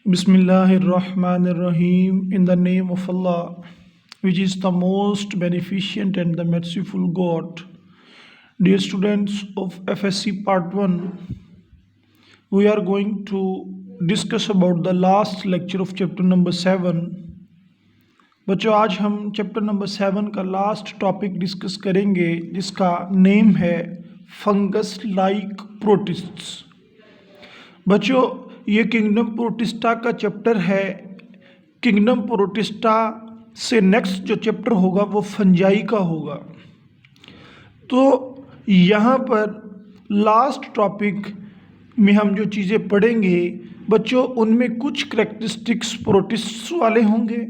Bismillahirrahmanirrahim. In the name of Allah, which is the most beneficent and the merciful God. Dear students of FSC Part 1, we are going to discuss about the last lecture of chapter number 7. बच्चों, आज हम chapter number 7 का last topic discuss करेंगे जिसका name है fungus like प्रोटिस्ट्स। बच्चों, ये kingdom protista का चैप्टर है। किंगडम प्रोटिस्टा से नेक्स्ट जो चैप्टर होगा वो फंजाई का होगा। तो यहाँ पर लास्ट टॉपिक में हम जो चीज़ें पढ़ेंगे बच्चों, उनमें कुछ करैक्टरिस्टिक्स प्रोटिस्ट्स वाले होंगे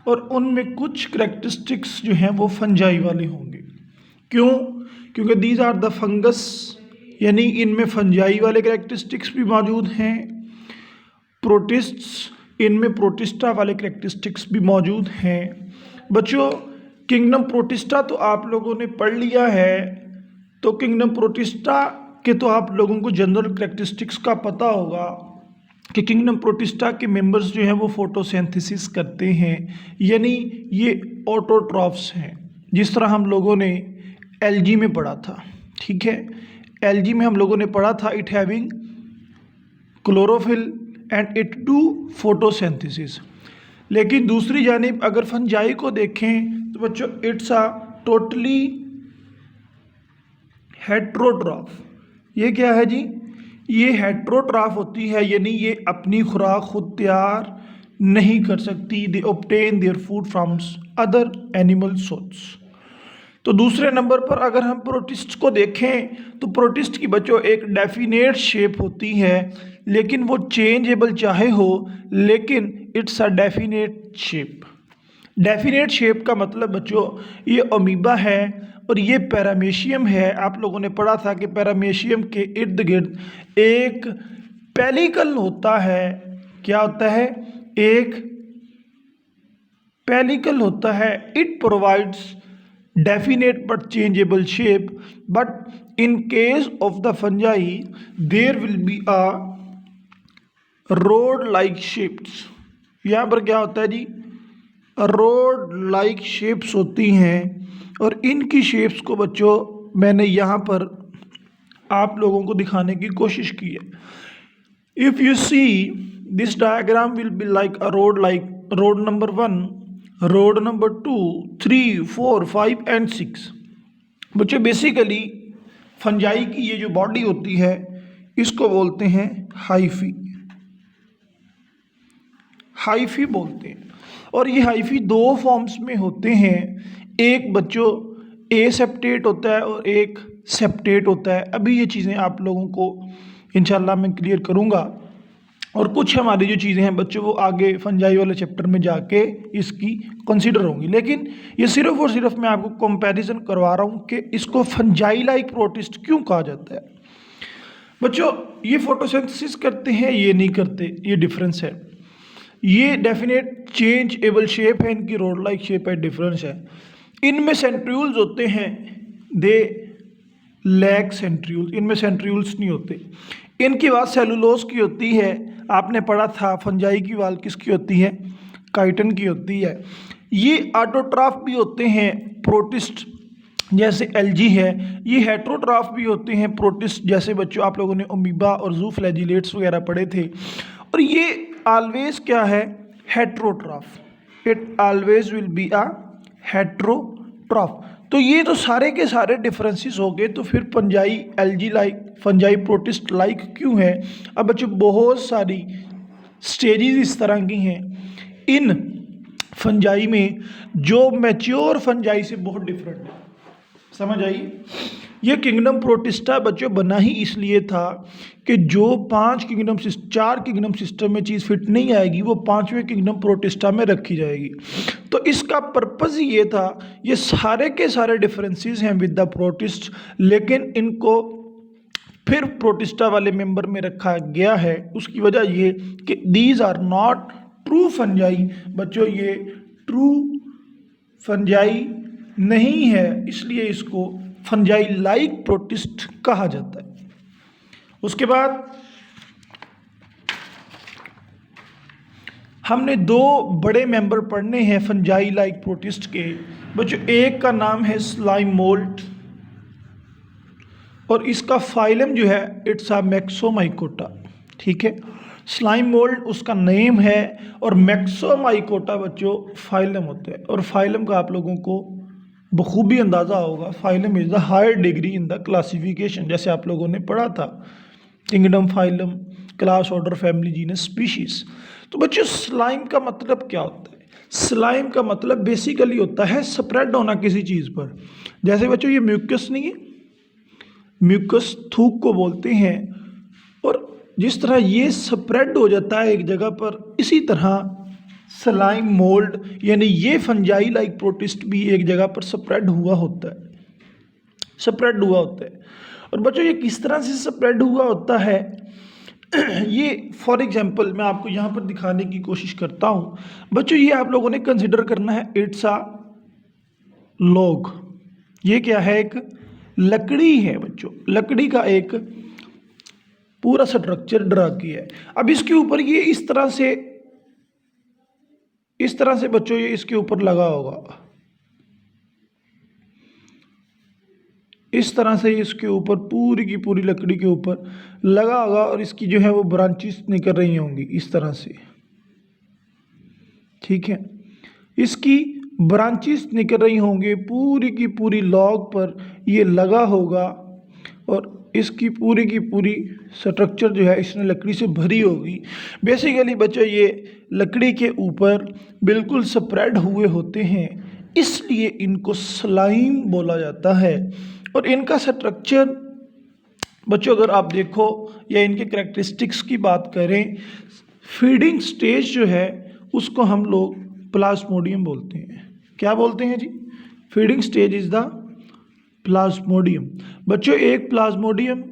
और उनमें कुछ करैक्टरिस्टिक्स जो हैं वो फंजाई वाले होंगे। क्यों? क्योंकि दीज आर द फंगस, यानी इनमें फंजाई वाले करैक्टरिस्टिक्स भी मौजूद हैं। प्रोटिस्ट्स, इनमें प्रोटिस्टा वाले करैक्टरिस्टिक्स भी मौजूद हैं। बच्चों, किंगडम प्रोटिस्टा तो आप लोगों ने पढ़ लिया है, तो किंगडम प्रोटिस्टा के तो आप लोगों को जनरल करैक्टरिस्टिक्स का पता होगा कि किंगडम प्रोटिस्टा के मेंबर्स जो हैं वो फोटोसिंथेसिस करते हैं, यानी ये ऑटोट्रॉफ्स हैं। जिस तरह हम लोगों ने एल्गी में पढ़ा था, ठीक है, एल्गी में हम लोगों ने पढ़ा था it having chlorophyll and it do photosynthesis. लेकिन दूसरी जानिब अगर फंजाई को देखें तो बच्चों इट्स अ टोटली हेट्रोट्रॉफ। ये क्या है जी? ये हेट्रोट्रॉफ होती है, यानी ये अपनी खुराक खुद तैयार नहीं कर सकती। They obtain their food from other animal source. तो दूसरे नंबर पर अगर हम प्रोटिस्ट को देखें तो प्रोटिस्ट की बच्चों एक डेफिनेट शेप होती है, लेकिन वो चेंजेबल चाहे हो, लेकिन it's a definite shape. Definite shape का मतलब बच्चों ये अमीबा है और ये पैरामेशियम है। आप लोगों ने पढ़ा था कि पैरामेशियम के इर्द गिर्द एक पेलिकल होता है। क्या होता है? एक पेलिकल होता है। It provides definite but changeable shape, but in case of the fungi there will be a rod like shapes। यहाँ पर क्या होता है जी? रोड लाइक शेप्स होती हैं और इनकी शेप्स को बच्चों मैंने यहाँ पर आप लोगों को दिखाने की कोशिश की है। If you see this diagram will be like a road, like road number 1, road number 2, 3, 4, 5 and 6। बच्चों बेसिकली फंजाई की ये जो बॉडी होती है इसको बोलते हैं हाइफी। हाइफी बोलते हैं और ये हाइफी दो फॉर्म्स में होते हैं। एक बच्चों ए सेप्टेट होता है और एक सेप्टेट होता है। अभी ये चीज़ें आप लोगों को इंशाल्लाह मैं क्लियर करूँगा और कुछ हमारी जो चीज़ें हैं बच्चों वो आगे फंजाई वाले चैप्टर में जाके इसकी कंसीडर होंगी। लेकिन ये सिर्फ और सिर्फ मैं आपको कंपैरिजन करवा रहा हूँ कि इसको फंजाई लाइक प्रोटिस्ट क्यों कहा जाता है। बच्चों ये फोटोसिंथेसिस करते हैं, ये नहीं करते, ये डिफरेंस है। ये डेफिनेट चेंजेबल शेप है, इनकी रोड लाइक शेप है, डिफरेंस है। इनमें सेंट्रियूल्स होते हैं, दे लैक सेंट्रियूल्स, इनमें सेंट्रियूल्स नहीं होते। इनकी बात सेलुलोज की होती है। आपने पढ़ा था फंजाई की वाल किसकी होती है? काइटन की होती है। ये ऑटोट्रॉफ भी होते हैं प्रोटिस्ट, जैसे एल्गी है। ये हेट्रोट्रॉफ भी होते हैं प्रोटिस्ट, जैसे बच्चों आप लोगों ने अमीबा और ज़ूफ्लैजिलेट्स वगैरह पढ़े थे। और ये ऑलवेज क्या है? Heterotroph. It always will be a heterotroph. तो ये तो सारे के सारे डिफरेंसेस हो गए। तो फिर fungi algae like, fungi protist like क्यों है? अब बच्चों बहुत सारी स्टेजेस इस तरह की हैं इन फंजाई में जो मैच्योर फंजाई से बहुत डिफरेंट है। समझ आई? ये किंगडम प्रोटिस्टा बच्चों बना ही इसलिए था कि जो चार किंगडम सिस्टम में चीज़ फिट नहीं आएगी वो पांचवें किंगडम प्रोटिस्टा में रखी जाएगी। तो इसका पर्पज़ ये था, ये सारे के सारे डिफरेंसेस हैं विद द प्रोटिस्ट, लेकिन इनको फिर प्रोटिस्टा वाले मेंबर में रखा गया है। उसकी वजह ये कि these are not true fungi. बच्चों ये ट्रू फंजाई नहीं है, इसलिए इसको फंजाई लाइक प्रोटिस्ट कहा जाता है। उसके बाद हमने दो बड़े मेंबर पढ़ने हैं फंजाई लाइक प्रोटिस्ट के बच्चों। एक का नाम है स्लाइम मोल्ड और इसका फाइलम जो है इट्स अ मैक्सोमाइकोटा। ठीक है, स्लाइम मोल्ड उसका नेम है और मैक्सोमाइकोटा बच्चों फाइलम होता है। और फाइलम का आप लोगों को बखूबी अंदाज़ा होगा, phylum is the higher degree in the classification, जैसे आप लोगों ने पढ़ा था kingdom, phylum, class, order, family, genus, species. तो बच्चों स्लाइम का मतलब क्या होता है? स्लाइम का मतलब बेसिकली होता है स्प्रेड होना किसी चीज़ पर। जैसे बच्चों ये म्यूकस नहीं है, म्यूकस थूक को बोलते हैं, और जिस तरह ये स्प्रेड हो जाता है एक जगह पर, इसी तरह स्लाइम मोल्ड यानी ये फंजाई लाइक प्रोटिस्ट भी एक जगह पर स्प्रेड हुआ होता है, स्प्रेड हुआ होता है। और बच्चों ये किस तरह से स्प्रेड हुआ होता है ये फॉर एग्जांपल मैं आपको यहाँ पर दिखाने की कोशिश करता हूँ। बच्चों ये आप लोगों ने कंसिडर करना है इट्स अ लॉग। ये क्या है? एक लकड़ी है बच्चों, लकड़ी का एक पूरा स्ट्रक्चर ड्रा किया है। अब इसके ऊपर ये इस तरह से बच्चों ये इसके ऊपर लगा होगा, इस तरह से इसके ऊपर पूरी की पूरी लकड़ी के ऊपर लगा होगा और इसकी जो है वो ब्रांचेस निकल रही होंगी इस तरह से। ठीक है, इसकी ब्रांचेस निकल रही होंगी पूरी की पूरी लॉग पर ये लगा होगा और इसकी पूरी की पूरी स्ट्रक्चर जो है इसने लकड़ी से भरी होगी। बेसिकली बच्चों ये लकड़ी के ऊपर बिल्कुल स्प्रेड हुए होते हैं, इसलिए इनको स्लाइम बोला जाता है। और इनका स्ट्रक्चर बच्चों अगर आप देखो या इनके करैक्टरिस्टिक्स की बात करें, फीडिंग स्टेज जो है उसको हम लोग प्लाज्मोडियम बोलते हैं। क्या बोलते हैं जी? Feeding stage is the plasmodium. बच्चों एक प्लाज्मोडियम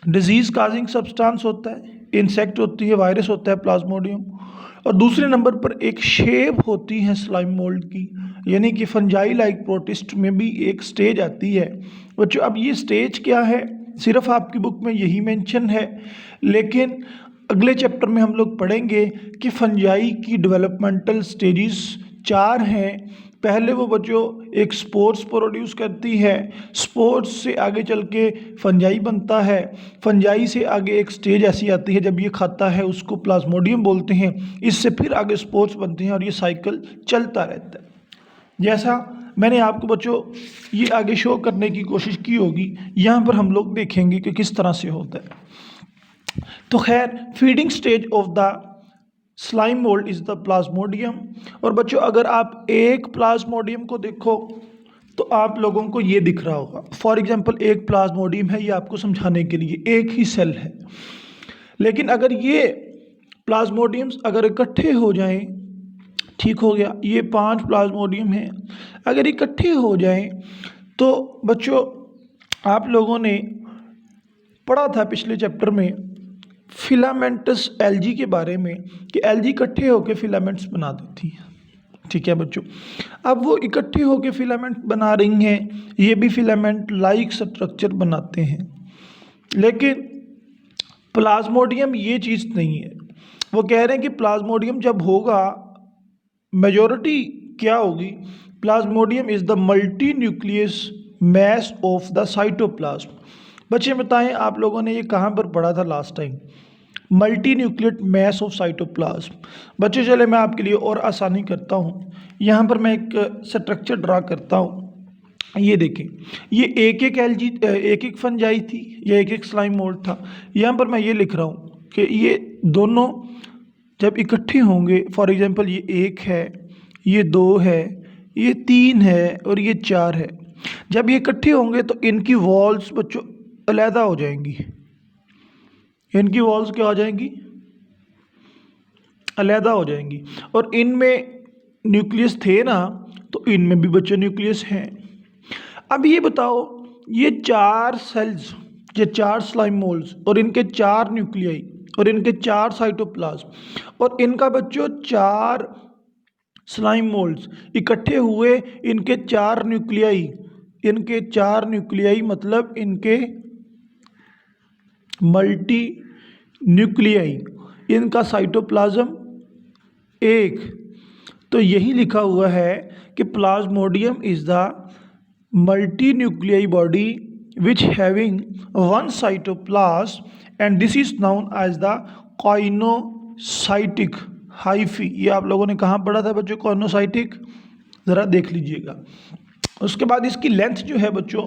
डिजीज काजिंग सब्सटेंस होता है, इंसेक्ट होती है, वायरस होता है प्लाज्मोडियम। और दूसरे नंबर पर एक शेप होती है स्लाइम मोल्ड की, यानी कि फंजाई लाइक प्रोटिस्ट में भी एक स्टेज आती है। बच्चों अब ये स्टेज क्या है सिर्फ आपकी बुक में यही मेंशन है, लेकिन अगले चैप्टर में हम लोग पढ़ेंगे कि फंजाई की डेवलपमेंटल स्टेजेस 4 हैं। पहले वो बच्चों एक स्पोर्स प्रोड्यूस करती है, स्पोर्स से आगे चल के फंजाई बनता है, फंजाई से आगे एक स्टेज ऐसी आती है जब ये खाता है उसको प्लाज्मोडियम बोलते हैं, इससे फिर आगे स्पोर्स बनते हैं और ये साइकिल चलता रहता है। जैसा मैंने आपको बच्चों ये आगे शो करने की कोशिश की होगी, यहाँ पर हम लोग देखेंगे कि किस तरह से होता है। तो खैर feeding stage of the slime mould is the Plasmodium. और बच्चों अगर आप एक प्लाज्मोडियम को देखो तो आप लोगों को ये दिख रहा होगा। फॉर एग्जांपल एक प्लाज्मोडियम है, ये आपको समझाने के लिए एक ही सेल है, लेकिन अगर ये प्लाज्मोडियम्स अगर इकट्ठे हो जाएं, ठीक हो गया, ये 5 प्लाज्मोडियम हैं, अगर इकट्ठे हो जाएं तो बच्चों आप लोगों ने पढ़ा था पिछले चैप्टर में फिलामेंटस एल्गी के बारे में कि एल्गी इकट्ठे होकर फिलामेंट्स बना देती है। ठीक है बच्चों, अब वो इकट्ठे होकर फिलामेंट बना रही हैं, ये भी फिलामेंट लाइक स्ट्रक्चर बनाते हैं, लेकिन प्लाज्मोडियम ये चीज़ नहीं है। वो कह रहे हैं कि प्लाज्मोडियम जब होगा मेजॉरिटी क्या होगी, Plasmodium is the multi nucleus mass of the cytoplasm. बच्चे बताएं आप लोगों ने ये कहाँ पर पढ़ा था last time? Multi न्यूक्लियट mass of cytoplasm. बच्चे चले मैं आपके लिए और आसानी करता हूँ, यहाँ पर मैं एक स्ट्रक्चर ड्रा करता हूँ। ये देखें, ये एक एक फंजाई थी या एक स्लाइम मोल्ड था। यहाँ पर मैं ये लिख रहा हूँ कि ये दोनों जब इकट्ठे होंगे, फॉर एग्जांपल ये 1 है, ये 2 है, ये 3 है और ये 4 है, जब ये इकट्ठे होंगे तो इनकी वॉल्स बच्चों अलहदा हो जाएंगी। इनकी वॉल्स क्या हो जाएंगी? अलहदा हो जाएंगी। और इनमें न्यूक्लियस थे ना, तो इनमें भी बच्चे न्यूक्लियस हैं। अब ये बताओ, ये 4 सेल्स, ये 4 स्लाइम मोल्ड्स और इनके 4 न्यूक्लियाई और इनके 4 साइटोप्लाज्म और इनका बच्चों 4 स्लाइम मोल्ड्स इकट्ठे हुए, इनके 4 न्यूक्लियाई, इनके 4 न्यूक्लियाई मतलब इनके मल्टी न्यूक्लियाई, इनका साइटोप्लाज्म एक तो यही लिखा हुआ है कि plasmodium is the multi nuclei body which having one cytoplasm and this is known as the coenocytic hyphae. ये आप लोगों ने कहाँ पढ़ा था बच्चों, कॉइनोसाइटिक, ज़रा देख लीजिएगा। उसके बाद इसकी लेंथ जो है बच्चों,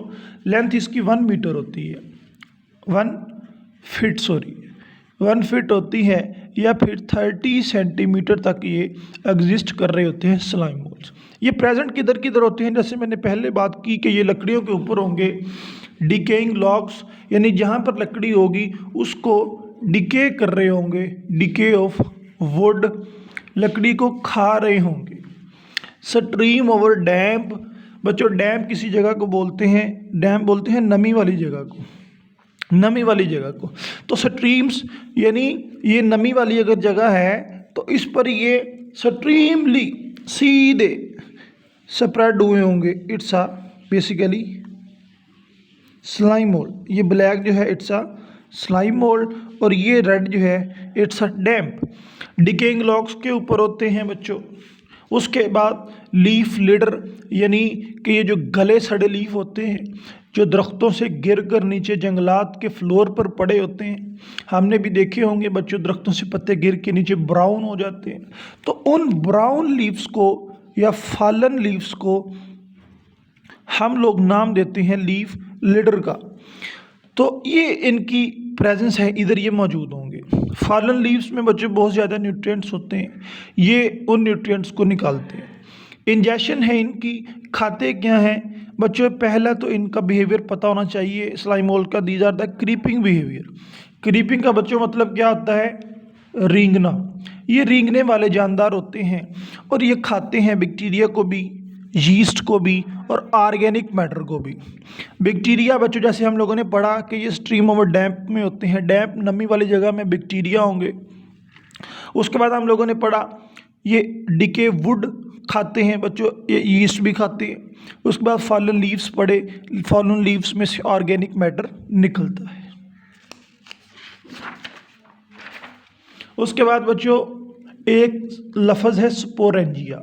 लेंथ इसकी 1 मीटर होती है, 1 फीट होती है, या फिर 30 सेंटीमीटर तक ये एग्जिस्ट कर रहे होते हैं स्लाइम मोल्ड्स। ये प्रेजेंट किधर किधर होते हैं, जैसे मैंने पहले बात की कि ये लकड़ियों के ऊपर होंगे, डिकेइंग लॉग्स, यानी जहाँ पर लकड़ी होगी उसको डिके कर रहे होंगे, डिके ऑफ वुड, लकड़ी को खा रहे होंगे। स्ट्रीम ओवर डैम्प, बच्चों डैम्प किसी जगह को बोलते हैं, डैम्प बोलते हैं नमी वाली जगह को, नमी वाली जगह को। तो स्ट्रीम्स यानी ये नमी वाली अगर जगह है तो इस पर ये स्ट्रीमली सीधे स्प्रेड हुए होंगे। It's a basically slime mould. ये ब्लैक जो है इट्स अ स्लाइम मोल्ड, और ये रेड जो है it's a damp. Decaying logs के ऊपर होते हैं बच्चों। उसके बाद लीफ लिडर, यानी कि ये जो गले सड़े लीफ होते हैं जो दरख्तों से गिर कर नीचे जंगलात के फ्लोर पर पड़े होते हैं, हमने भी देखे होंगे बच्चों, दरख्तों से पत्ते गिर के नीचे ब्राउन हो जाते हैं। तो उन ब्राउन लीव्स को या फॉलन लीव्स को हम लोग नाम देते हैं लीफ लिडर का। तो ये इनकी प्रेजेंस है, इधर ये मौजूद होंगे। फॉलन लीव्स में बच्चों बहुत ज़्यादा न्यूट्रिएंट्स होते हैं, ये उन न्यूट्रिएंट्स को निकालते हैं। इंजेक्शन है इनकी, खाते क्या हैं बच्चों, पहला तो इनका बिहेवियर पता होना चाहिए स्लाइम मोल्ड का। These are the creeping behaviour. Creeping का बच्चों मतलब क्या होता है, रेंगना। ये रेंगने वाले जानदार होते हैं और ये खाते हैं बैक्टीरिया को भी, यीस्ट को भी और ऑर्गेनिक मैटर को भी। बैक्टीरिया बच्चों जैसे हम लोगों ने पढ़ा कि ये स्ट्रीम ओवर डैम्प में होते हैं, डैम्प नमी वाली जगह में बैक्टीरिया होंगे। उसके बाद हम लोगों ने पढ़ा ये डिके वुड खाते हैं बच्चों, ये यीस्ट भी खाते हैं। उसके बाद फॉलन लीव्स पढ़े, फॉलन लीव्स में से ऑर्गेनिक मैटर निकलता है। उसके बाद बच्चों एक लफ्ज़ है स्पोरेंजिया।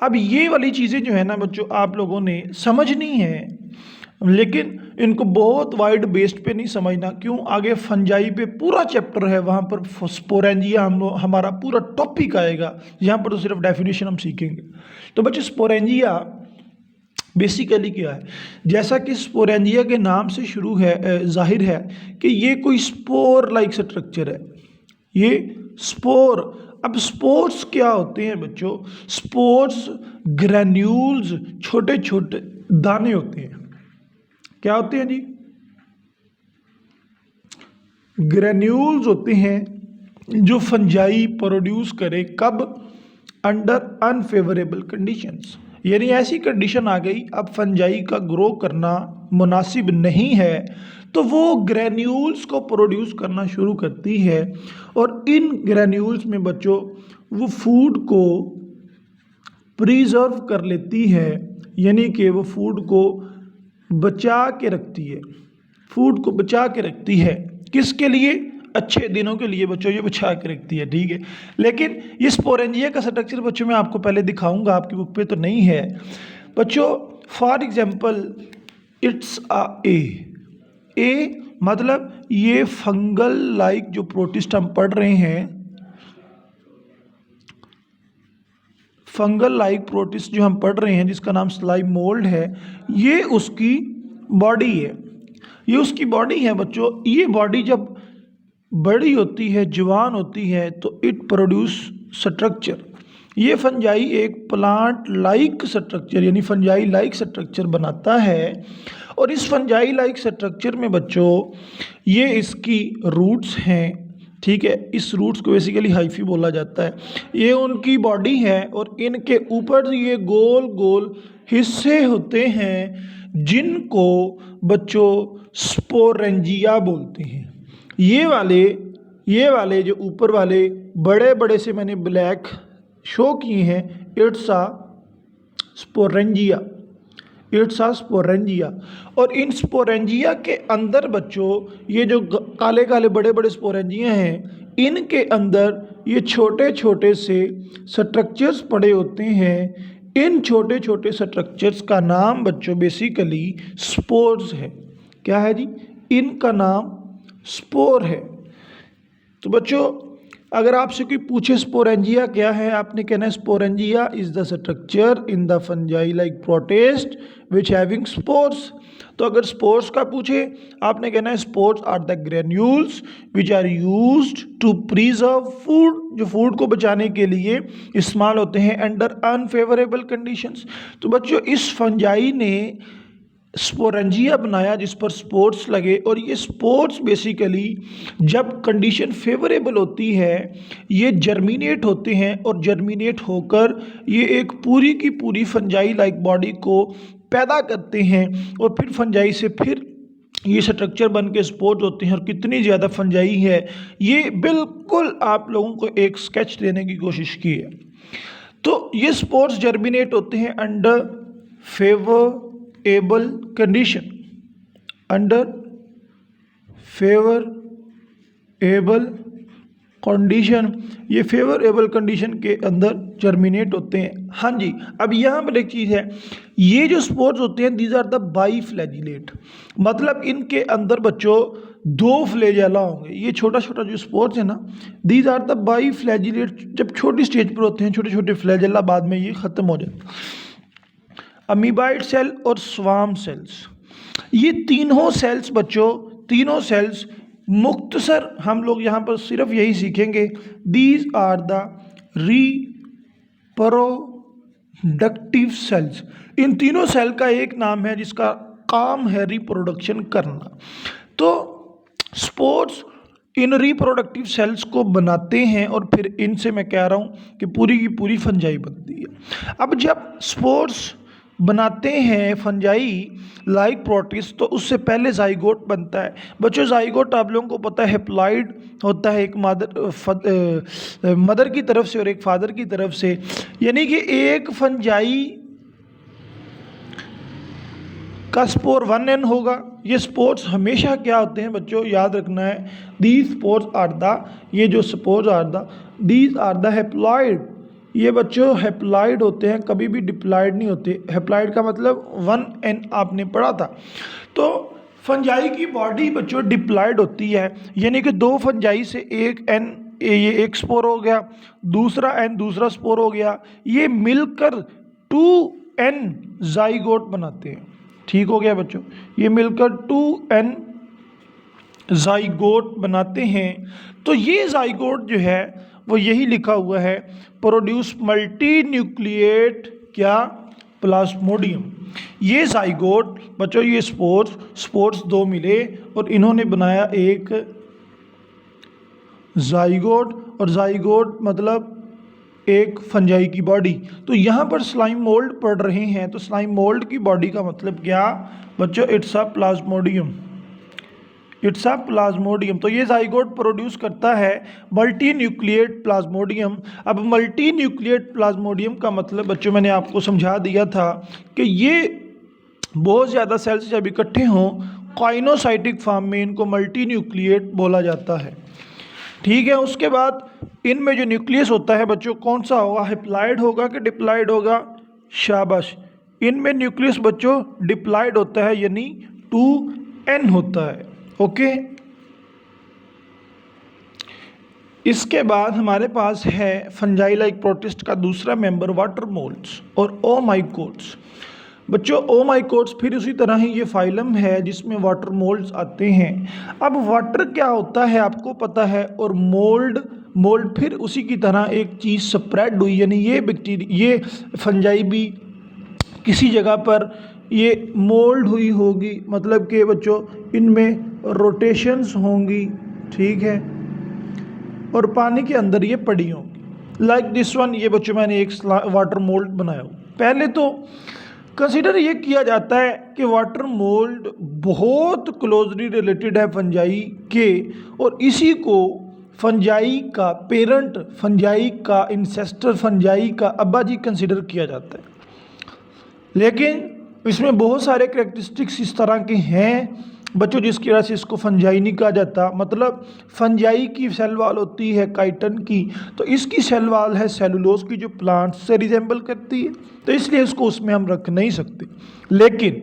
अब ये वाली चीज़ें जो है ना बच्चों आप लोगों ने समझनी है, लेकिन इनको बहुत वाइड बेस्ड पे नहीं समझना। क्यों, आगे फंजाई पे पूरा चैप्टर है, वहाँ पर स्पोरेंजिया हमारा पूरा टॉपिक आएगा, यहाँ पर तो सिर्फ डेफिनेशन हम सीखेंगे। तो बच्चों स्पोरेंजिया बेसिकली क्या है, जैसा कि स्पोरेंजिया के नाम से शुरू है, जाहिर है कि ये कोई स्पोर लाइक स्ट्रक्चर है, ये स्पोर। अब स्पोर्स क्या होते हैं बच्चों, स्पोर्स ग्रैन्यूल्स, छोटे छोटे दाने होते हैं। क्या होते हैं जी, ग्रैन्यूल्स होते हैं जो फंजाई प्रोड्यूस करे। कब, अंडर अनफेवरेबल कंडीशंस, यानी ऐसी कंडीशन आ गई अब फंजाई का ग्रो करना मुनासिब नहीं है, तो वो ग्रैन्यूल्स को प्रोड्यूस करना शुरू करती है। और इन ग्रैन्यूल्स में बच्चों वो फूड को प्रिजर्व कर लेती है, यानी कि वो फूड को बचा के रखती है, फूड को बचा के रखती है। किसके लिए, अच्छे दिनों के लिए बच्चों ये बचा के रखती है, ठीक है। लेकिन ये स्पोरेंजिया का स्ट्रक्चर बच्चों मैं आपको पहले दिखाऊंगा, आपकी बुक पे तो नहीं है बच्चों। फॉर एग्जांपल इट्स अ ए मतलब ये फंगल लाइक जो प्रोटिस्ट हम पढ़ रहे हैं, फंगल लाइक प्रोटिस्ट जो हम पढ़ रहे हैं जिसका नाम स्लाइम मोल्ड है, ये उसकी बॉडी है, ये उसकी बॉडी है बच्चों। ये बॉडी जब बड़ी होती है, जवान होती है, तो इट प्रोड्यूस स्ट्रक्चर। ये फंजाई एक प्लांट लाइक स्ट्रक्चर यानी फंजाई लाइक स्ट्रक्चर बनाता है। और इस फंजाई लाइक स्ट्रक्चर में बच्चों ये इसकी रूट्स हैं, ठीक है। इस रूट्स को बेसिकली हाइफी बोला जाता है। ये उनकी बॉडी है और इनके ऊपर ये गोल गोल हिस्से होते हैं जिनको बच्चों स्पोरेंजिया बोलते हैं। ये वाले जो ऊपर वाले बड़े बड़े से मैंने ब्लैक शो किए हैं, it's a sporangia, it's a sporangia. और इन स्पोरेंजिया के अंदर बच्चों ये जो काले काले बड़े बड़े स्पोरेंजिया हैं, इनके अंदर ये छोटे छोटे से स्ट्रक्चर्स पड़े होते हैं। इन छोटे छोटे स्ट्रक्चर्स का नाम बच्चों बेसिकली स्पोर्स है। क्या है जी? इनका नाम स्पोर है। तो बच्चों अगर आपसे कोई पूछे स्पोरेंजिया क्या है, आपने कहना है sporangia is the structure in the fungi like protist which having spores. तो अगर स्पोर्स का पूछे आपने कहना है spores are the granules which are used to preserve food, जो फूड को बचाने के लिए इस्तेमाल होते हैं अंडर अनफेवरेबल कंडीशंस। तो बच्चों इस फंजाई ने स्पोरेंजिया बनाया जिस पर स्पोर्स लगे, और ये स्पोर्स बेसिकली जब कंडीशन फेवरेबल होती है ये जर्मिनेट होते हैं, और जर्मिनेट होकर ये एक पूरी की पूरी फंजाई लाइक बॉडी को पैदा करते हैं, और फिर फंजाई से फिर ये स्ट्रक्चर बन के स्पोर्स होते हैं। और कितनी ज़्यादा फंजाई है ये बिल्कुल आप लोगों को एक स्केच देने की कोशिश की है। तो ये स्पोर्स जर्मिनेट होते हैं under favourable condition, under favourable condition, ये फेवरेबल कंडीशन के अंदर जर्मिनेट होते हैं। हाँ जी, अब यहाँ पर एक चीज़ है, ये जो स्पोर्स होते हैं दीज आर द बाईफ्लैजिलेट, मतलब इनके अंदर बच्चों दो फ्लैजेला होंगे। ये छोटा छोटा जो स्पोर्स है ना, दीज आर द बाईफ्लैजिलेट, जब छोटी स्टेज पर होते हैं छोटे छोटे फ्लैजेला, बाद में ये ख़त्म हो जाते हैं। अमीबाइड सेल और स्वार्म सेल्स, ये तीनों सेल्स बच्चों, तीनों सेल्स मुख्तसर हम लोग यहाँ पर सिर्फ यही सीखेंगे, these are the reproductive cells. इन तीनों सेल का एक नाम है जिसका काम है रिप्रोडक्शन करना। तो स्पोर्स इन रिप्रोडक्टिव सेल्स को बनाते हैं और फिर इनसे मैं कह रहा हूँ कि पूरी की पूरी फंजाई बनती है। अब जब स्पोर्स बनाते हैं फंजाई लाइक प्रोटिस्ट तो उससे पहले जाइगोट बनता है। बच्चों जाइगोट आप लोगों को पता है हैप्लॉइड होता है, एक मदर की तरफ से और एक फादर की तरफ से, यानी कि एक फंजाई का स्पोर 1n होगा। ये स्पोर्स हमेशा क्या होते हैं बच्चों, याद रखना है, दीज स्पोर्स आर द, ये जो spores are the, these are the haploid. ये बच्चों हैप्लॉइड होते हैं, कभी भी डिप्लॉइड नहीं होते। हैप्लॉइड का मतलब 1n आपने पढ़ा था। तो फंजाई की बॉडी बच्चों डिप्लॉइड होती है, यानी कि दो फंजाई से एक n, ये एक स्पोर हो गया, दूसरा n दूसरा स्पोर हो गया, ये मिलकर 2n जाइगोट बनाते हैं। ठीक हो गया बच्चों, ये मिलकर 2n जाइगोट बनाते हैं। तो ये जाइगोट जो है वो यही लिखा हुआ है, प्रोड्यूस मल्टी न्यूक्लिएट क्या, प्लाज्मोडियम। ये जाइगोट बच्चों, ये स्पोर्स दो मिले और इन्होंने बनाया एक जाइगोट, और जाइगोट मतलब एक फंजाई की बॉडी। तो यहाँ पर स्लाइम मोल्ड पढ़ रहे हैं, तो स्लाइम मोल्ड की बॉडी का मतलब क्या बच्चों, it's a Plasmodium, it's a Plasmodium. तो ये जाइगोट प्रोड्यूस करता है मल्टी न्यूक्लिएट प्लाज्मोडियम। अब मल्टी न्यूक्लिएट प्लाज्मोडियम का मतलब बच्चों मैंने आपको समझा दिया था कि ये बहुत ज़्यादा सेल्स जब इकट्ठे हों काइनोसाइटिक फॉर्म में, इनको मल्टी न्यूक्लिएट बोला जाता है। ठीक है, उसके बाद इनमें जो न्यूक्लियस होता है बच्चों कौन सा होगा, हैप्लॉइड होगा कि डिप्लॉइड होगा, शाबाश, इनमें न्यूक्लियस बच्चों डिप्लॉइड होता है, यानी 2n होता है। ओके, इसके बाद हमारे पास है फंजाई लाइक प्रोटिस्ट का दूसरा मेंबर वाटर मोल्ड्स और ओमाइकोट्स। बच्चों ओमाइकोट्स फिर उसी तरह ही ये फाइलम है जिसमें वाटर मोल्ड्स आते हैं। अब वाटर क्या होता है आपको पता है, और मोल्ड फिर उसी की तरह एक चीज़ स्प्रेड हुई, यानी ये बैक्टीरिया, ये फंजाई भी किसी जगह पर ये मोल्ड हुई होगी, मतलब कि बच्चों इनमें रोटेशंस होंगी, ठीक है, और पानी के अंदर ये पड़ी होंगी लाइक दिस वन। ये बच्चों मैंने एक वाटर मोल्ड बनाया हो। पहले तो कंसीडर ये किया जाता है कि वाटर मोल्ड बहुत क्लोजली रिलेटेड है फंजाई के, और इसी को फंजाई का पेरेंट, फंजाई का इंसेस्टर, फंजाई का अब्बा जी कंसीडर किया जाता है। लेकिन इसमें बहुत सारे करैक्टरिस्टिक्स इस तरह के हैं बच्चों जिसकी वजह से इसको फंजाई नहीं कहा जाता। मतलब फंजाई की सेल वाल होती है काइटन की, तो इसकी सेल वाल है सेलुलोज की जो प्लांट से रिजेंबल करती है, तो इसलिए इसको उसमें हम रख नहीं सकते। लेकिन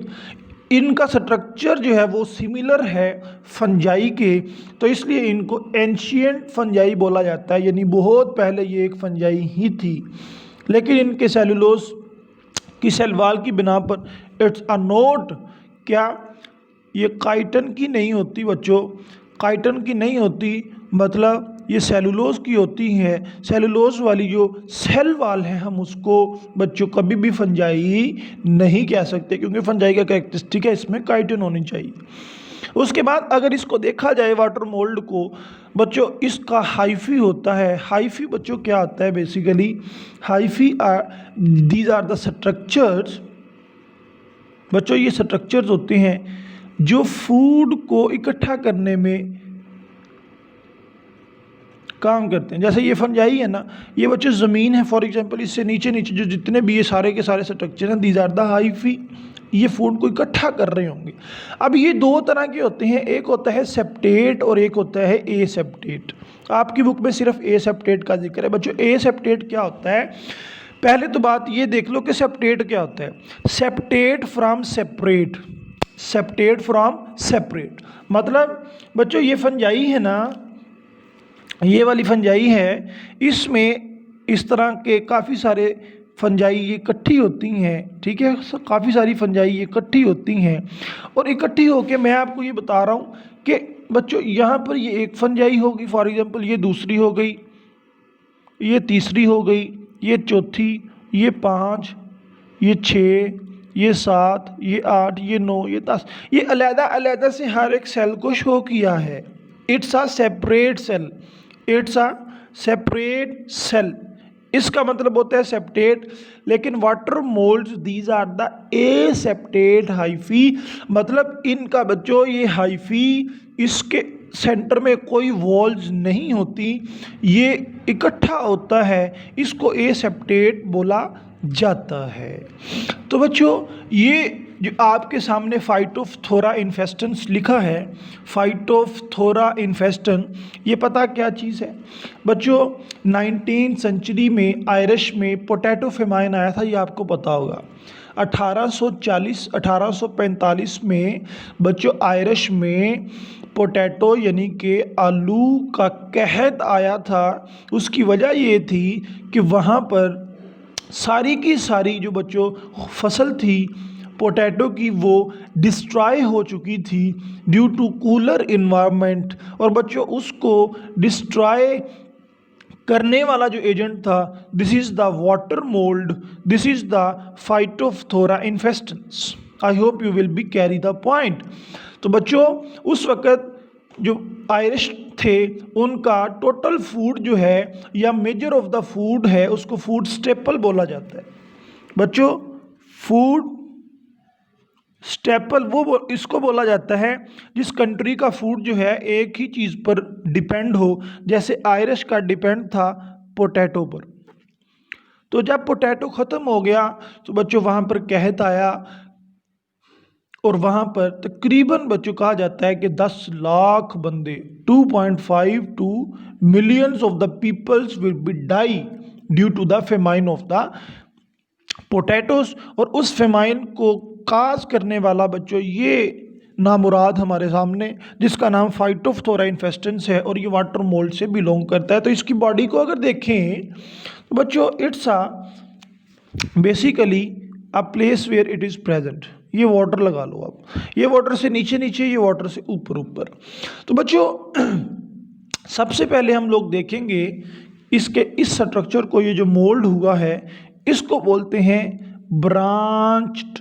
इनका स्ट्रक्चर जो है वो सिमिलर है फंजाई के, तो इसलिए इनको एंशियंट फंजाई बोला जाता है, यानी बहुत पहले ये एक फंजाई ही थी। लेकिन इनके सेलुलोज की सेल वाल की बिना पर इट्स अ नोट, क्या ये काइटन की नहीं होती बच्चों, काइटन की नहीं होती, मतलब ये सेलुलोज की होती है। सेलुलोज वाली जो सेल वाल है हम उसको बच्चों कभी भी फंजाई नहीं कह सकते, क्योंकि फंजाई का कैरेक्टरिस्टिक है इसमें काइटन होनी चाहिए। उसके बाद अगर इसको देखा जाए वाटर मोल्ड को बच्चों, इसका हाइफी होता है। हाइफी बच्चों क्या होता है, basically hyphae these are the structures बच्चों, ये स्ट्रक्चर्स होते हैं जो फूड को इकट्ठा करने में काम करते हैं। जैसे ये फंजाई है ना, ये बच्चों ज़मीन है फॉर एग्जांपल, इससे नीचे नीचे जो जितने भी ये सारे के सारे स्ट्रक्चर हैं, दीज आर द हाइफी, ये फूड को इकट्ठा कर रहे होंगे। अब ये दो तरह के होते हैं, एक होता है सेप्टेट और एक होता है ए सेप्टेट। आपकी बुक में सिर्फ ए सेप्टेट का जिक्र है बच्चों। ए सेप्टेट क्या होता है, पहले तो बात ये देख लो कि सेप्टेट क्या होता है। Septate from separate, septate from separate, मतलब बच्चों ये फंजाई है ना, ये वाली फंजाई है, इसमें इस तरह के काफ़ी सारे फंजाई ये इकट्ठी होती हैं, ठीक है, काफ़ी सारी फंजाई ये इकट्ठी होती हैं। और इकट्ठी होके मैं आपको ये बता रहा हूँ कि बच्चों यहाँ पर ये एक फंजाई होगी फॉर एग्जांपल, ये दूसरी हो गई, ये तीसरी हो गई, ये चौथी, ये 5, ये 6, ये 7, ये 8, ये 9, ये 10, ये अलहदा अलहदा से हर एक सेल को शो किया है। It's a separate cell, it's a separate cell, इसका मतलब होता है सेप्टेट। लेकिन water moulds these are the aseptate hyphae, मतलब इनका बच्चों ये हाइफी, इसके सेंटर में कोई वॉल्स नहीं होती, ये इकट्ठा होता है, इसको ए सेप्टेट बोला जाता है। तो बच्चों ये जो आपके सामने फाइटोफथोरा इन्फेस्टेंस लिखा है, फाइटोफथोरा इन्फेस्टन, ये पता क्या चीज़ है बच्चों, 19th सेंचुरी में आयरिश में पोटैटो फेमाइन आया था, ये आपको पता होगा। 1840-1845 में बच्चों आयरिश में पोटैटो यानी कि आलू का कहत आया था। उसकी वजह ये थी कि वहाँ पर सारी की सारी जो बच्चों फसल थी पोटैटो की वो डिस्ट्रॉय हो चुकी थी ड्यू टू कूलर इन्वायरमेंट, और बच्चों उसको डिस्ट्रॉय करने वाला जो एजेंट था, this is the water mould, this is the Phytophthora infestans. I hope you will be carry the point. तो बच्चों उस वक़्त जो आयरिश थे उनका टोटल फूड जो है या मेजर ऑफ द फूड है उसको फूड स्टेपल बोला जाता है। बच्चों फूड स्टेपल वो इसको बोला जाता है जिस कंट्री का फूड जो है एक ही चीज़ पर डिपेंड हो, जैसे आयरिश का डिपेंड था पोटैटो पर। तो जब पोटैटो ख़त्म हो गया तो बच्चों वहाँ पर कहत आया, और वहाँ पर तकरीबन बच्चों कहा जाता है कि 10 लाख बंदे 2.52 millions of the peoples will be die due to the famine of the potatoes. और उस फेमाइन को काज करने वाला बच्चों ये नामुराद हमारे सामने, जिसका नाम फाइटोफथोरा इन्फेस्टेंस है, और ये वाटर मोल्ड से बिलोंग करता है। तो इसकी बॉडी को अगर देखें तो बच्चों it's a basically a place where it is present. ये वाटर लगा लो आप, ये वाटर से नीचे नीचे, ये वाटर से ऊपर ऊपर। तो बच्चों सबसे पहले हम लोग देखेंगे इसके इस स्ट्रक्चर को, ये जो मोल्ड हुआ है इसको बोलते हैं ब्रांच्ड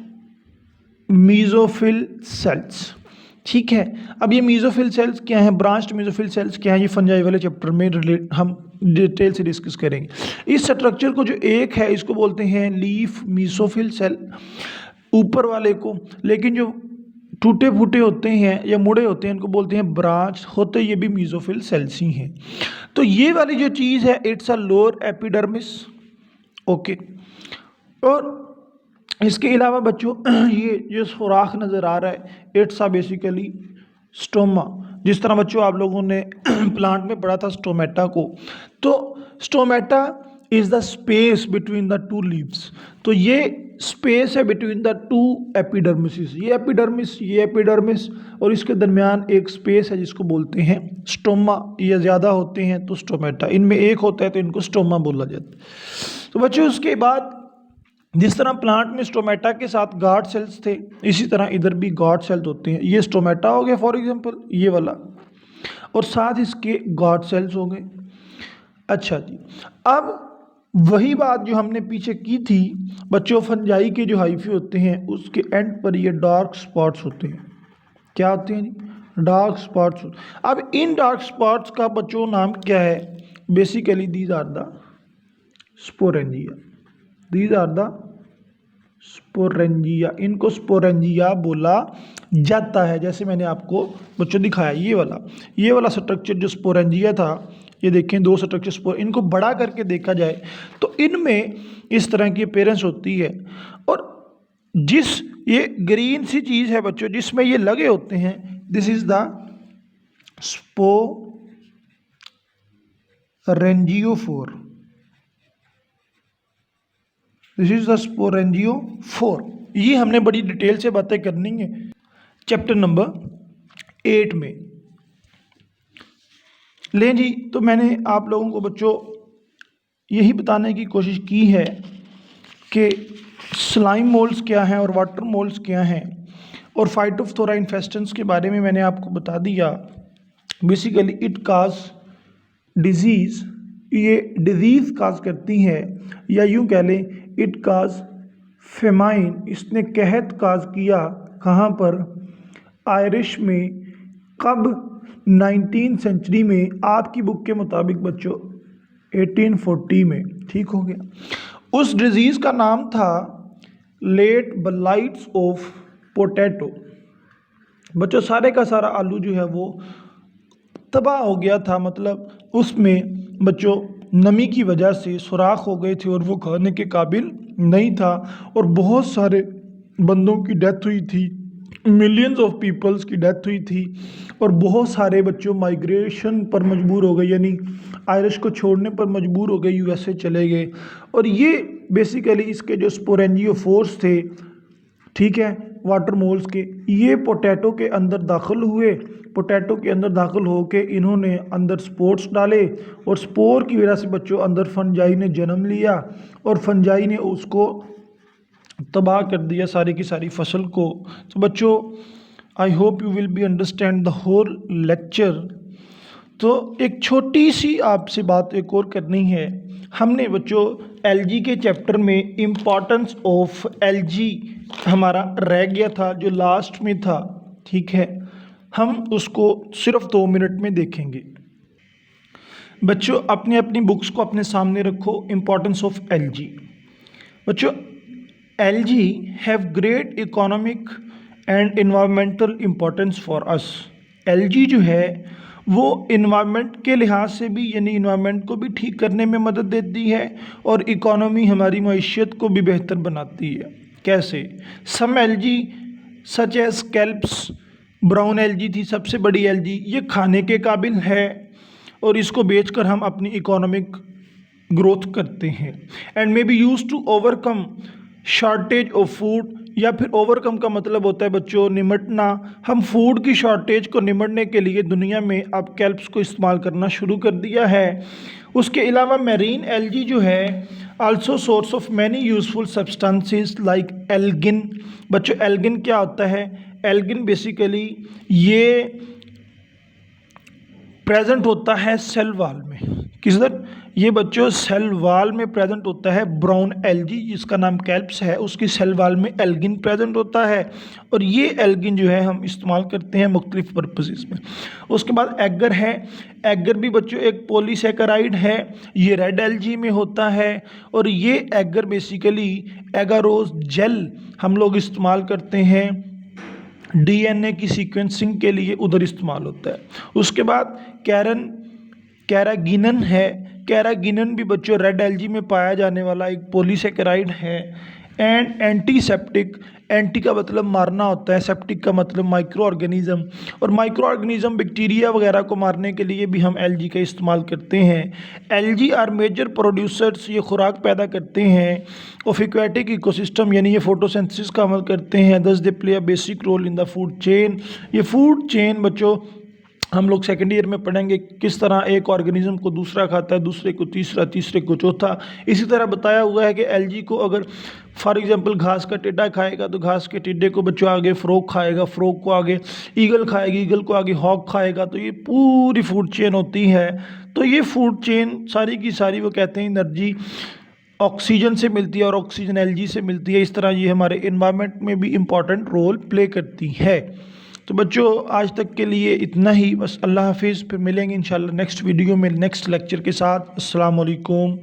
मीजोफिल सेल्स, ठीक है। अब ये मीजोफिल सेल्स क्या हैं, ब्रांच्ड मीजोफिल सेल्स क्या हैं, ये फंजाई वाले चैप्टर में हम डिटेल से डिस्कस करेंगे। इस स्ट्रक्चर को जो एक है इसको बोलते हैं लीफ मीसोफिल सेल, ऊपर वाले को। लेकिन जो टूटे फूटे होते हैं या मुड़े होते हैं इनको बोलते हैं ब्रांच, होते ये भी मीजोफिल सेल्स ही हैं। तो ये वाली जो चीज़ है it's a lower epidermis, okay. और इसके अलावा बच्चों ये जो सुराख नज़र आ रहा है इट्स अ बेसिकली स्टोमा। जिस तरह बच्चों आप लोगों ने प्लांट में पढ़ा था स्टोमेटा को, तो stomata is the space between the two leaves. तो ये स्पेस है बिटवीन द टू एपिडर्मिस, ये एपिडर्मिस और इसके दरमियान एक स्पेस है जिसको बोलते हैं स्टोमा। ये ज़्यादा होते हैं तो स्टोमेटा, इनमें एक होता है तो इनको स्टोमा बोला जाता है। तो बच्चों उसके बाद जिस तरह प्लांट में स्टोमेटा के साथ गार्ड सेल्स थे, इसी तरह इधर भी गार्ड सेल्स होते हैं। ये स्टोमेटा हो गया फॉर एग्जांपल, ये वाला, और साथ इसके गार्ड सेल्स हो गए। अच्छा जी, अब वही बात जो हमने पीछे की थी बच्चों, फंजाई के जो हाइफी होते हैं उसके एंड पर ये डार्क स्पॉट्स होते हैं। क्या होते हैं जी? Dark spots. अब इन डार्क स्पॉट्स का बच्चों नाम क्या है? Basically these are the sporangia. These are the sporangia. इनको स्पोरेंजिया बोला जाता है। जैसे मैंने आपको बच्चों दिखाया ये वाला स्ट्रक्चर जो स्पोरेंजिया था, ये देखें दो स्ट्रक्चर, इनको बड़ा करके देखा जाए तो इनमें इस तरह की अपीयरेंस होती है। और जिस ये ग्रीन सी चीज़ है बच्चों जिसमें ये लगे होते हैं, this is the sporangiophore. This is the sporangiophore. ये हमने बड़ी डिटेल से बातें करनी है चैप्टर नंबर 8 में। लें जी, तो मैंने आप लोगों को बच्चों यही बताने की कोशिश की है कि स्लाइम मोल्ड्स क्या हैं और वाटर मोल्ड्स क्या हैं, और फाइटोफथोरा इन्फेस्टेंस के बारे में मैंने आपको बता दिया। बेसिकली इट काज डिजीज़, ये डिजीज़ काज करती है, या यूं कह लें इट काज फेमाइन। इसने कहत काज किया कहाँ पर? आयरिश में। कब? 19th सेंचुरी में, आपकी बुक के मुताबिक बच्चों 1840 में। ठीक हो गया। उस डिजीज़ का नाम था लेट ब्लाइट्स ऑफ पोटैटो। बच्चों सारे का सारा आलू जो है वो तबाह हो गया था, मतलब उसमें बच्चों नमी की वजह से सुराख हो गए थे और वो खाने के काबिल नहीं था, और बहुत सारे बंदों की डेथ हुई थी, मिलियंस ऑफ पीपल्स की डेथ हुई थी, और बहुत सारे बच्चों माइग्रेशन पर मजबूर हो गए, यानी आयरिश को छोड़ने पर मजबूर हो गए, यूएसए चले गए। और ये बेसिकली इसके जो स्पोरेंजियोफोर्स थे, ठीक है, वाटर मोल्स के, ये पोटैटो के अंदर दाखिल हुए। पोटैटो के अंदर दाखिल होके इन्होंने अंदर स्पोर्स डाले, और स्पोर की वजह से बच्चों अंदर फंजाई ने जन्म लिया, और फंजाई ने उसको तबाह कर दिया सारी की सारी फसल को। तो बच्चों I hope you will be understand the whole lecture. तो एक छोटी सी आपसे बात एक और करनी है। हमने बच्चों एलजी के चैप्टर में इम्पॉर्टेंस ऑफ एलजी हमारा रह गया था जो लास्ट में था, ठीक है, हम उसको सिर्फ 2 मिनट में देखेंगे। बच्चों अपनी अपनी बुक्स को अपने सामने रखो। Importance of algae. बच्चों algae have great economic and environmental importance for us. Algae जो है वो इन्वायरमेंट के लिहाज से भी, यानी इन्वायरमेंट को भी ठीक करने में मदद देती है, और इकोनॉमी हमारी मईशत को भी बेहतर बनाती है। कैसे? Some algae such as kelps, brown algae थी सबसे बड़ी एलजी, ये खाने के काबिल है और इसको बेचकर हम अपनी इकोनॉमिक ग्रोथ करते हैं। And may be use to overcome shortage of food, या फिर ओवरकम का मतलब होता है बच्चों निमटना। हम फूड की शॉर्टेज को निमटने के लिए दुनिया में अब कैल्प्स को इस्तेमाल करना शुरू कर दिया है। उसके अलावा मेरीन एल्गी जो है also source of many useful substances like algin. बच्चों एल्गिन क्या होता है? एल्गिन बेसिकली ये प्रेजेंट होता है सेल वाल में। किधर? ये बच्चों सेल वाल में प्रेजेंट होता है। ब्राउन एल्गी जिसका नाम कैल्प्स है, उसकी सेल वाल में एल्गिन प्रेजेंट होता है, और ये एल्गिन जो है हम इस्तेमाल करते हैं मुख्तलिफ पर्पसेस में। उसके बाद एगर है। एगर भी बच्चों एक पॉलीसेकेराइड है, ये रेड एल्गी में होता है, और ये एगर बेसिकली एगारोज जेल हम लोग इस्तेमाल करते हैं डीएनए की सीक्वेंसिंग के लिए, उधर इस्तेमाल होता है। उसके बाद कैरागिनन है। कैरागिनन भी बच्चों रेड एल्गी में पाया जाने वाला एक पॉलीसेकेराइड है। And antiseptic. एंटी का मतलब मारना होता है, सेप्टिक का मतलब माइक्रो ऑर्गेनिज्म, और माइक्रो ऑर्गेनिज्म बैक्टीरिया वगैरह को मारने के लिए भी हम एलजी का इस्तेमाल करते हैं। एलजी आर मेजर प्रोड्यूसर्स, ये खुराक पैदा करते हैं ऑफ एक्वेटिक इकोसिस्टम, यानी ये फोटोसिंथेसिस का अमल करते हैं। Thus they play a basic role in the food chain. ये फूड चेन बच्चों हम लोग सेकेंड ईयर में पढ़ेंगे किस तरह एक ऑर्गेनिज्म को दूसरा खाता है, दूसरे को तीसरा, तीसरे को चौथा। इसी तरह बताया हुआ है कि एलजी को अगर फॉर एग्जांपल घास का टिड्डा खाएगा तो घास के टिड्डे को बच्चों आगे फ्रॉग खाएगा, फ्रॉग को आगे ईगल खाएगी, ईगल को आगे हॉक खाएगा। तो ये पूरी फूड चेन होती है। तो ये फूड चेन सारी की सारी वो कहते हैं एनर्जी ऑक्सीजन से मिलती है और ऑक्सीजन एलजी से मिलती है। इस तरह ये हमारे इन्वायरमेंट में भी इम्पॉर्टेंट रोल प्ले करती है। तो बच्चों आज तक के लिए इतना ही बस। अल्लाह हाफिज़, फिर मिलेंगे इंशाल्लाह नेक्स्ट वीडियो में नेक्स्ट लेक्चर के साथ। अस्सलाम वालेकुम।